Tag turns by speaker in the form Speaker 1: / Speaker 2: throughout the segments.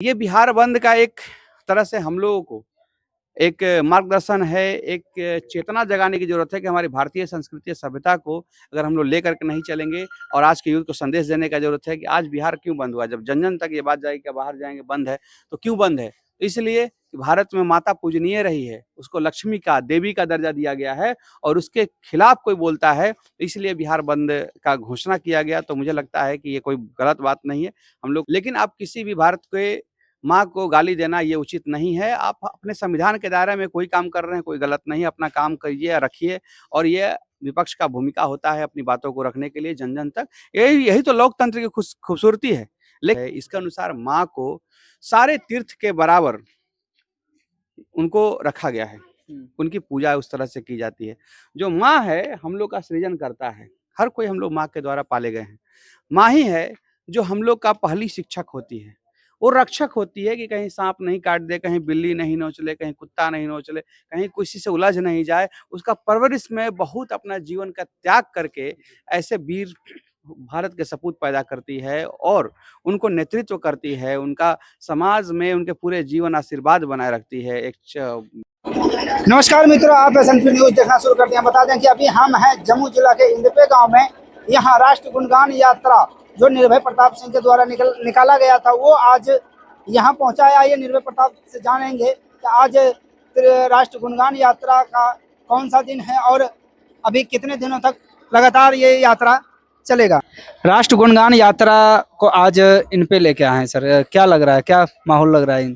Speaker 1: ये बिहार बंद का एक तरह से हम लोगों को एक मार्गदर्शन है, एक चेतना जगाने की ज़रूरत है कि हमारी भारतीय संस्कृति, सभ्यता को अगर हम लोग लेकर के नहीं चलेंगे और आज के यूथ को संदेश देने का ज़रूरत है कि आज बिहार क्यों बंद हुआ? जब जन-जन तक ये बात जाएगी कि बाहर जाएँगे बंद है, तो क्यों बंद है? तो इसलिए कि भारत में माता पूजनीय रही है, उसको लक्ष्मी का, देवी का दर्जा दिया गया है और उसके खिलाफ कोई बोलता है, तो इसलिए बिहार बंद का घोषणा किया गया। तो मुझे लगता है कि ये कोई गलत बात नहीं है। हम लोग लेकिन आप किसी भी भारत के माँ को गाली देना ये उचित नहीं है। आप अपने संविधान के दायरे में कोई काम कर रहे हैं, कोई गलत नहीं है, अपना काम करिए, रखिए और ये विपक्ष का भूमिका होता है अपनी बातों को रखने के लिए जन-जन तक। यही यही तो लोकतंत्र की खूबसूरती है। इसके अनुसार माँ को सारे तीर्थ के बराबर उनको रखा गया है। उनकी पूजा उस तरह से की जाती है। जो माँ है, हम लोग का सृजन करता है। हर कोई हम लोग माँ के द्वारा पाले गए हैं। माँ ही है जो हम लोग का पहली शिक्षक होती है। वो रक्षक होती है कि कहीं साँप नहीं काट दे, कहीं बिल्ली नहीं नोच ले, कहीं कुत्ता नहीं नोच ले, कहीं किसी से उलझ नहीं जाए। उसका परवरिश में बहुत अपना जीवन का त्याग करके ऐसे वीर भारत के सपूत पैदा करती है और उनको नेतृत्व करती है, उनका समाज में उनके पूरे जीवन आशीर्वाद बनाए रखती है। एक च
Speaker 2: नमस्कार मित्रों, आप एसएनपी न्यूज देखना शुरू करते हैं। बता दें कि अभी हम हैं जम्मू जिला के इंदपे गांव में। यहाँ राष्ट्र गुणगान यात्रा जो निर्भय प्रताप सिंह के द्वारा निकाला गया था वो आज यहाँ पहुँचा है। आइए निर्भय प्रताप से जानेंगे कि आज राष्ट्र गुणगान यात्रा का कौन सा दिन है और अभी कितने दिनों तक लगातार ये यात्रा चलेगा। राष्ट्र गुणगान यात्रा को आज इन पे लेके आए हैं सर, क्या लग रहा है, क्या माहौल लग रहा है?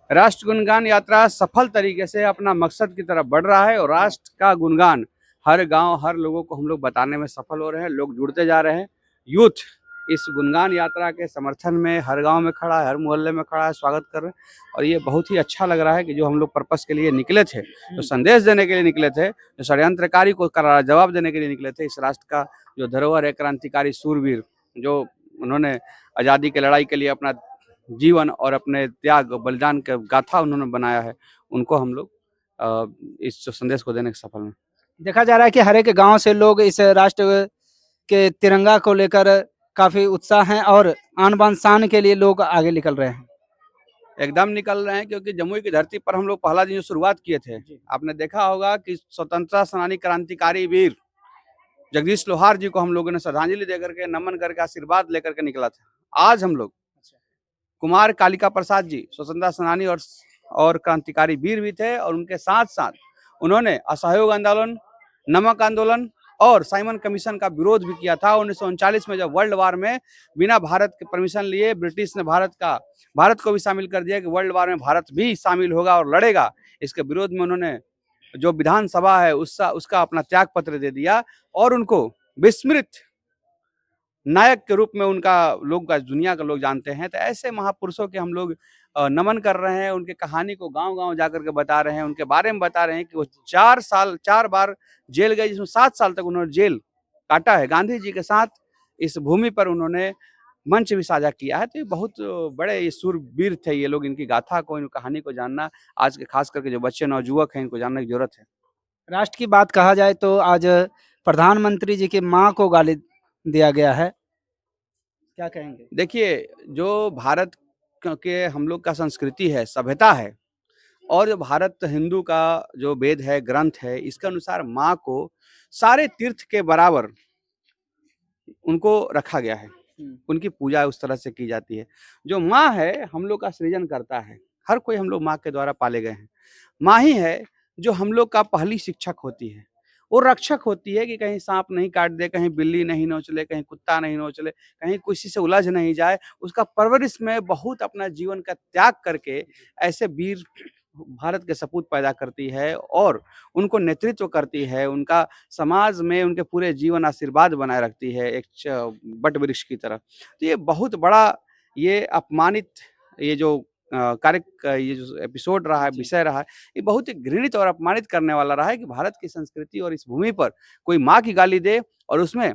Speaker 1: राष्ट्र गुणगान यात्रा सफल तरीके से अपना मकसद की तरफ बढ़ रहा है और राष्ट्र का गुणगान हर गांव, हर लोगों को हम लोग बताने में सफल हो रहे हैं। लोग जुड़ते जा रहे हैं। यूथ इस गुणगान यात्रा के समर्थन में हर गांव में खड़ा है, हर मोहल्ले में खड़ा है, स्वागत कर रहे हैं और ये बहुत ही अच्छा लग रहा है कि जो हम लोग पर्पस के लिए निकले थे, जो संदेश देने के लिए निकले थे, जो षड्यंत्रकारी को करारा जवाब देने के लिए निकले थे, इस राष्ट्र का जो धरोहर है, क्रांतिकारी सूरवीर जो उन्होंने आज़ादी की लड़ाई के लिए अपना जीवन और अपने त्याग बलिदान का गाथा उन्होंने बनाया है, उनको हम लोग इस संदेश को देने के सफल हैं।
Speaker 2: देखा जा रहा है कि हर एक गांव से लोग इस राष्ट्र के तिरंगा को लेकर काफी उत्साह हैं और आन बान शान के लिए लोग आगे निकल रहे हैं।
Speaker 1: एकदम निकल रहे हैं क्योंकि जमुई की धरती पर हम लोग पहला दिन जो शुरुआत किए थे, आपने देखा होगा कि स्वतंत्रता सेनानी क्रांतिकारी वीर जगदीश लोहार जी को हम लोगों ने श्रद्धांजलि देकर के, नमन करके, आशीर्वाद लेकर के निकला था। आज हम लोग कुमार कालिका प्रसाद जी स्वतंत्रता सेनानी और क्रांतिकारी वीर भी थे और उनके साथ साथ उन्होंने असहयोग आंदोलन, नमक आंदोलन और साइमन कमीशन का विरोध भी किया था। 1939 में जब वर्ल्ड वार में बिना भारत के परमिशन लिए ब्रिटिश ने भारत को भी शामिल कर दिया कि वर्ल्ड वार में भारत भी शामिल होगा और लड़ेगा। इसके विरोध में उन्होंने जो विधानसभा है उसका अपना त्याग पत्र दे दिया और उनको विस्मृत नायक के रूप में उनका लोग दुनिया के लोग जानते हैं। तो ऐसे महापुरुषों के हम लोग नमन कर रहे हैं, उनके कहानी को गाँव-गाँव जाकर के बता रहे हैं, उनके बारे में बता रहे हैं कि वो 4 बार जेल गए, जिसमें 7 साल तक उन्होंने जेल काटा है। गांधी जी के साथ इस भूमि पर उन्होंने मंच भी साझा किया है। तो ये बहुत बड़े ये शूरवीर थे ये लोग। इनकी गाथा को, इन कहानी को जानना आज के खास करके जो बच्चे नवयुवक हैं, इनको जानने की जरूरत है।
Speaker 2: राष्ट्र की बात कहा जाए तो आज प्रधानमंत्री जी की मां को गाली दिया गया है, क्या कहेंगे?
Speaker 1: देखिए, जो भारत के हम लोग का संस्कृति है, सभ्यता है और जो भारत हिंदू का जो वेद है, ग्रंथ है, इसके अनुसार माँ को सारे तीर्थ के बराबर उनको रखा गया है। उनकी पूजा उस तरह से की जाती है। जो माँ है, हम लोग का सृजन करता है। हर कोई हम लोग माँ के द्वारा पाले गए हैं। माँ ही है जो हम लोग का पहली शिक्षक होती है। वो रक्षक होती है कि कहीं साँप नहीं काट दे, कहीं बिल्ली नहीं नोच ले, कहीं कुत्ता नहीं नोच ले, कहीं किसी से उलझ नहीं जाए। उसका परवरिश में बहुत अपना जीवन का त्याग करके ऐसे वीर भारत के सपूत पैदा करती है और उनको नेतृत्व करती है, उनका समाज में उनके पूरे जीवन आशीर्वाद बनाए रखती है एक वट वृक्ष की तरह। तो ये बहुत बड़ा ये अपमानित ये जो ये जो एपिसोड रहा है, विषय रहा है, ये बहुत ही घृणित और अपमानित करने वाला रहा है कि भारत की संस्कृति और इस भूमि पर कोई माँ की गाली दे और उसमें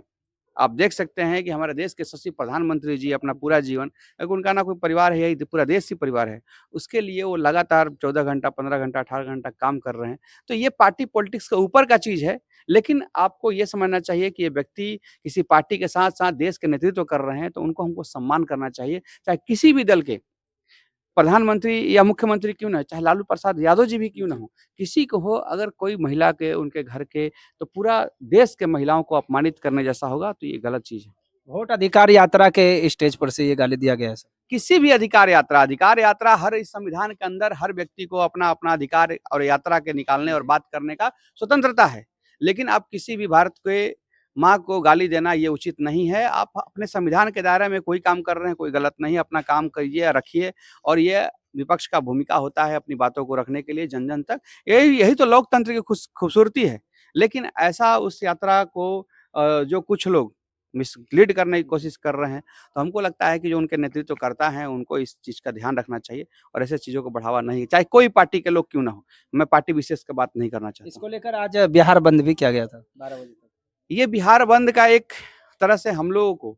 Speaker 1: आप देख सकते हैं कि हमारे देश के यशस्वी प्रधानमंत्री जी अपना पूरा जीवन, क्योंकि उनका ना कोई परिवार है, यही पूरा देश ही परिवार है। उसके लिए वो लगातार 14 घंटा, 15 घंटा, 18 घंटा काम कर रहे हैं। तो ये पार्टी पॉलिटिक्स के ऊपर का चीज़ है, लेकिन आपको ये समझना चाहिए कि ये व्यक्ति किसी पार्टी के साथ-साथ देश के नेतृत्व कर रहे हैं, तो उनको हमको सम्मान करना चाहिए, चाहे किसी भी दल के प्रधानमंत्री या मुख्यमंत्री क्यों ना हो, चाहे लालू प्रसाद यादव जी भी क्यों ना हो, किसी को हो, अगर कोई महिला के उनके घर के तो पूरा देश के महिलाओं को अपमानित करने जैसा होगा तो ये गलत चीज़ है।
Speaker 2: वोट अधिकार यात्रा के स्टेज पर से ये गाली दिया गया है सर।
Speaker 1: किसी भी अधिकार यात्रा हर इस संविधान के अंदर हर व्यक्ति को अपना अधिकार और यात्रा के निकालने और बात करने का स्वतंत्रता है। लेकिन आप किसी भी भारत के माँ को गाली देना ये उचित नहीं है। आप अपने संविधान के दायरे में कोई काम कर रहे हैं, कोई गलत नहीं है, अपना काम करिए, रखिए और ये विपक्ष का भूमिका होता है अपनी बातों को रखने के लिए जन-जन तक। यही तो लोकतंत्र की खूबसूरती है। लेकिन ऐसा उस यात्रा को जो कुछ लोग मिसलीड करने की कोशिश कर रहे हैं, तो हमको लगता है कि जो उनके नेतृत्वकर्ता हैं, उनको इस चीज़ का ध्यान रखना चाहिए और ऐसे चीज़ों को बढ़ावा नहीं चाहे कोई पार्टी के लोग क्यों ना हो। मैं पार्टी विशेष की बात नहीं करना चाहता
Speaker 2: इसको
Speaker 1: हूँ।
Speaker 2: लेकर आज बिहार बंद भी किया गया था 12 बजे तक।
Speaker 1: ये बिहार बंद का एक तरह से हम लोगों को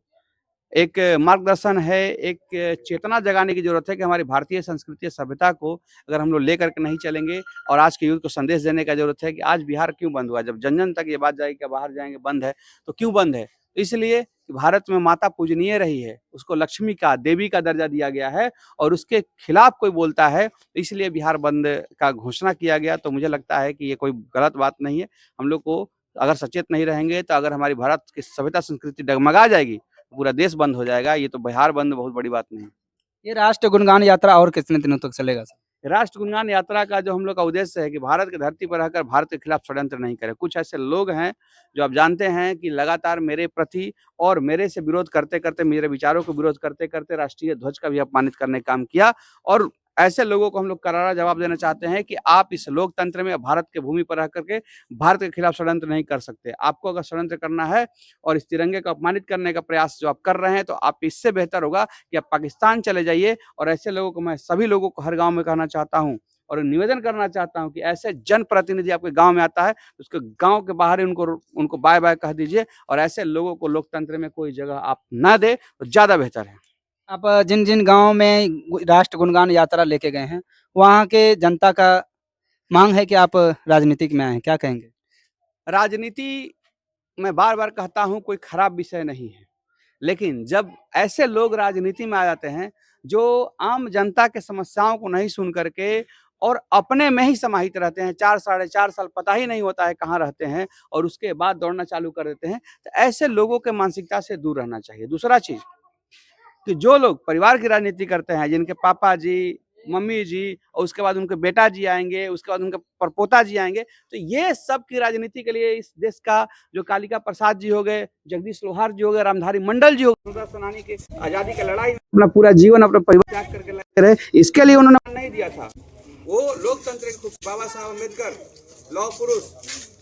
Speaker 1: एक मार्गदर्शन है, एक चेतना जगाने की ज़रूरत है कि हमारी भारतीय संस्कृति, सभ्यता को अगर हम लोग लेकर के नहीं चलेंगे और आज के यूथ को संदेश देने का ज़रूरत है कि आज बिहार क्यों बंद हुआ? जब जन-जन तक ये बात जाएगी कि बाहर जाएँगे बंद है, तो क्यों बंद है? तो इसलिए कि भारत में माता पूजनीय रही है, उसको लक्ष्मी का, देवी का दर्जा दिया गया है और उसके खिलाफ कोई बोलता है, तो इसलिए बिहार बंद का घोषणा किया गया। तो मुझे लगता है कि ये कोई गलत बात नहीं है। हम लोग को अगर सचेत नहीं रहेंगे, तो अगर हमारी भारत की सभ्यता संस्कृति डगमगा जाएगी, पूरा देश बंद हो जाएगा। ये तो बिहार बंद बहुत बड़ी बात नहीं है।
Speaker 2: ये राष्ट्र गुणगान यात्रा और कितने दिनों तक चलेगा सर?
Speaker 1: राष्ट्र गुणगान यात्रा का जो हम लोग का उद्देश्य है कि भारत की धरती पर रहकर भारत के खिलाफ षड्यंत्र नहीं करें। कुछ ऐसे लोग हैं जो आप जानते हैं कि लगातार मेरे प्रति और मेरे से विरोध करते-करते, मेरे विचारों को विरोध करते-करते राष्ट्रीय ध्वज का भी अपमानित करने का काम किया और ऐसे लोगों को हम लोग करारा जवाब देना चाहते हैं कि आप इस लोकतंत्र में भारत के भूमि पर रह करके भारत के खिलाफ षड्यंत्र नहीं कर सकते। आपको अगर षड्यंत्र करना है और इस तिरंगे को अपमानित करने का प्रयास जो आप कर रहे हैं, तो आप इससे बेहतर होगा कि आप पाकिस्तान चले जाइए और ऐसे लोगों को मैं सभी लोगों को हर गाँव में कहना चाहता हूँ और निवेदन करना चाहता हूँ कि ऐसे जनप्रतिनिधि आपके गाँव में आता है, तो उसके गाँव के बाहर ही उनको बाय-बाय कह दीजिए और ऐसे लोगों को लोकतंत्र में कोई जगह आप ना दें, तो ज़्यादा बेहतर है।
Speaker 2: आप जिन-जिन गाँव में राष्ट्र गुणगान यात्रा लेके गए हैं, वहाँ के जनता का मांग है कि आप राजनीतिक में आएँ, क्या कहेंगे?
Speaker 1: राजनीति मैं बार-बार कहता हूँ कोई खराब विषय नहीं है। लेकिन जब ऐसे लोग राजनीति में आ जाते हैं, जो आम जनता के समस्याओं को नहीं सुन कर के और अपने में ही समाहित रहते हैं, 4 साढ़े 4 साल पता ही नहीं होता है कहाँ रहते हैं और उसके बाद दौड़ना चालू कर देते हैं, तो ऐसे लोगों के मानसिकता से दूर रहना चाहिए। दूसरा चीज़ कि जो लोग परिवार की राजनीति करते हैं, जिनके पापा जी, मम्मी जी और उसके बाद उनके बेटा जी आएँगे, उसके बाद उनके परपोता जी आएँगे, तो ये सब की राजनीति के लिए इस देश का जो कालिका प्रसाद जी हो गए, जगदीश लोहार जी हो गए, रामधारी मंडल जी हो गए, स्वतंत्रता सेनानी के आज़ादी की लड़ाई में अपना पूरा जीवन अपना परिवार त्याग करके लगे रहे, इसके लिए उन्होंने नहीं दिया था। वो लोकतंत्र के खुद बाबा साहब अम्बेडकर, लौह पुरुष,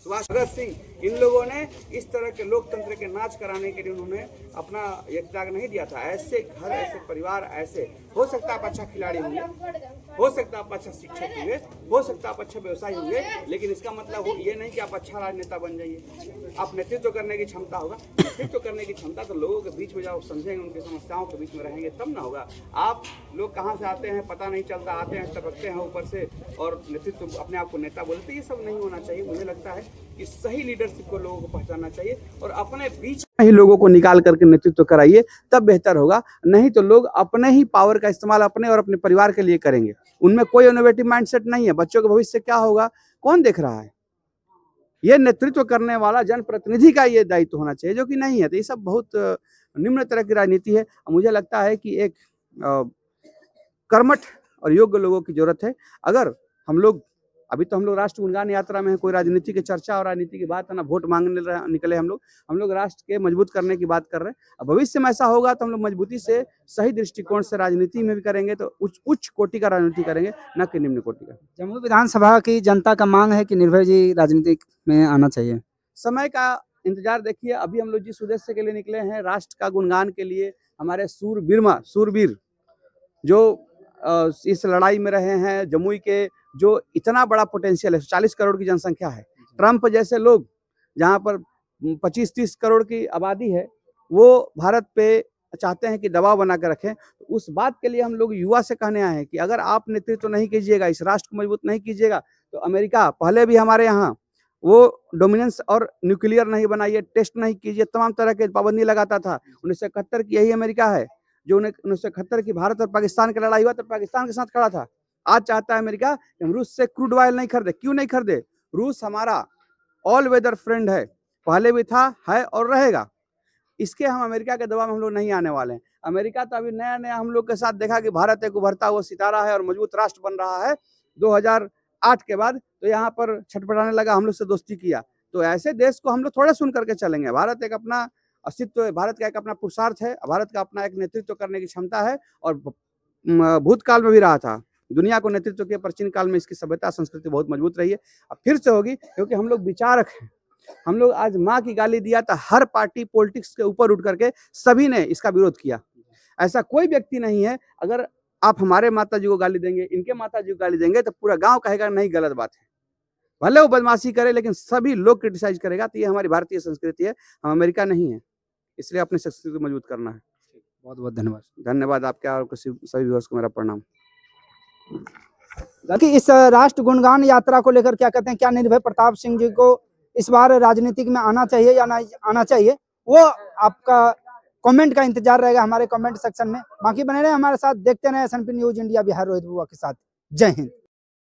Speaker 1: सुभाष भगत सिंह, इन लोगों ने इस तरह के लोकतंत्र के नाच कराने के लिए उन्होंने अपना ये त्याग नहीं दिया था। ऐसे घर, ऐसे परिवार, ऐसे हो सकता है आप अच्छा खिलाड़ी होंगे, हो सकता है आप अच्छा शिक्षक होंगे, हो सकता है आप अच्छा व्यवसायी होंगे, लेकिन इसका मतलब वो ये नहीं कि आप अच्छा राजनेता बन जाइए। आप नेतृत्व करने की क्षमता होगा, नेतृत्व करने की क्षमता तो लोगों के बीच में जाओ, समझेंगे, उनकी समस्याओं के बीच में रहेंगे तब ना होगा। आप लोग कहाँ से आते हैं पता नहीं चलता, आते हैं टपकते हैं ऊपर से और नेतृत्व अपने आप को नेता बोलते, ये सब नहीं होना चाहिए। मुझे लगता है कि सही लीडरशिप को लोगों को पहचानना चाहिए और अपने बीच में ही लोगों को निकाल करके नेतृत्व कराइए, तब बेहतर होगा। नहीं तो लोग अपने ही पावर का इस्तेमाल अपने और अपने परिवार के लिए करेंगे। उनमें कोई इनोवेटिव माइंडसेट नहीं है। बच्चों का भविष्य क्या होगा, कौन देख रहा है? ये नेतृत्व करने वाला जनप्रतिनिधि का ये दायित्व होना चाहिए, जो कि नहीं है। तो ये सब बहुत निम्न तरह की राजनीति है। मुझे लगता है कि एक कर्मठ और योग्य लोगों की जरूरत है। अगर हम लोग अभी तो हम लोग राष्ट्र गुणगान यात्रा में हैं, कोई राजनीति की चर्चा और राजनीति की बात है ना, वोट मांगने निकले हम लोग राष्ट्र के मजबूत करने की बात कर रहे हैं। अब भविष्य में ऐसा होगा तो हम लोग मजबूती से सही दृष्टिकोण से राजनीति में भी करेंगे, तो उच्च कोटि का राजनीति करेंगे, न कि निम्न कोटि का।
Speaker 2: जमुई विधानसभा की जनता का मांग है कि निर्भय जी राजनीति में आना चाहिए।
Speaker 1: समय का इंतजार देखिए। अभी हम लोग जिस उद्देश्य के लिए निकले हैं, राष्ट्र का गुणगान के लिए, हमारे सूरवीर जो इस लड़ाई में रहे हैं, जमुई के जो इतना बड़ा पोटेंशियल है, 40 करोड़ की जनसंख्या है। ट्रंप जैसे लोग जहाँ पर 25-30 करोड़ की आबादी है, वो भारत पे चाहते हैं कि दबाव बना के रखें। उस बात के लिए हम लोग युवा से कहने आए हैं कि अगर आप नेतृत्व नहीं कीजिएगा, इस राष्ट्र को मजबूत नहीं कीजिएगा, तो अमेरिका पहले भी हमारे यहाँ वो डोमिनेंस और न्यूक्लियर नहीं बनाइए, टेस्ट नहीं कीजिए, तमाम तरह के पाबंदी लगाता था। 1971 की यही अमेरिका है। जो 1971 की भारत और पाकिस्तान की लड़ाई हुआ तो पाकिस्तान के साथ खड़ा था। आज चाहता है अमेरिका कि हम रूस से क्रूड ऑयल नहीं खरीदे। क्यों नहीं खरीदे? रूस हमारा ऑल वेदर फ्रेंड है, पहले भी था, है और रहेगा। इसके हम अमेरिका के दबाव में हम लोग नहीं आने वाले हैं। अमेरिका तो अभी नया-नया हम लोग के साथ देखा कि भारत एक उभरता हुआ सितारा है और मजबूत राष्ट्र बन रहा है। 2008 के बाद तो यहाँ पर छटपटाने लगा, हम लोग से दोस्ती किया। तो ऐसे देश को हम लोग थोड़े सुन करके चलेंगे। भारत एक अपना अस्तित्व है, भारत का एक अपना पुरुषार्थ है, भारत का अपना एक नेतृत्व करने की क्षमता है और भूतकाल में भी रहा था। दुनिया को नेतृत्व किया, प्राचीन काल में इसकी सभ्यता संस्कृति बहुत मजबूत रही है। अब फिर से होगी क्योंकि हम लोग विचारक हैं। हम लोग आज माँ की गाली दिया तो हर पार्टी पॉलिटिक्स के ऊपर उठ करके सभी ने इसका विरोध किया। ऐसा कोई व्यक्ति नहीं है, अगर आप हमारे माता जी को गाली देंगे, इनके माता जी को गाली देंगे तो पूरा गांव कहेगा नहीं गलत बात है। भले वो बदमाशी करे लेकिन सभी लोग क्रिटिसाइज करेगा। तो ये हमारी भारतीय संस्कृति है, हम अमेरिका नहीं है। इसलिए अपनी संस्कृति को मजबूत करना है।
Speaker 2: बहुत बहुत धन्यवाद।
Speaker 1: धन्यवाद आपका और सभी व्यूअर्स को मेरा प्रणाम।
Speaker 2: कि इस राष्ट्र गुणगान यात्रा को लेकर क्या कहते हैं, क्या निर्भय प्रताप सिंह जी को इस बार राजनीतिक में आना चाहिए या नहीं आना चाहिए, वो आपका कमेंट का इंतजार रहेगा हमारे कमेंट सेक्शन में। बाकी बने रहे हमारे साथ, देखते रहे SNP news India Bihar, Rohit बुआ के साथ। जय हिंद।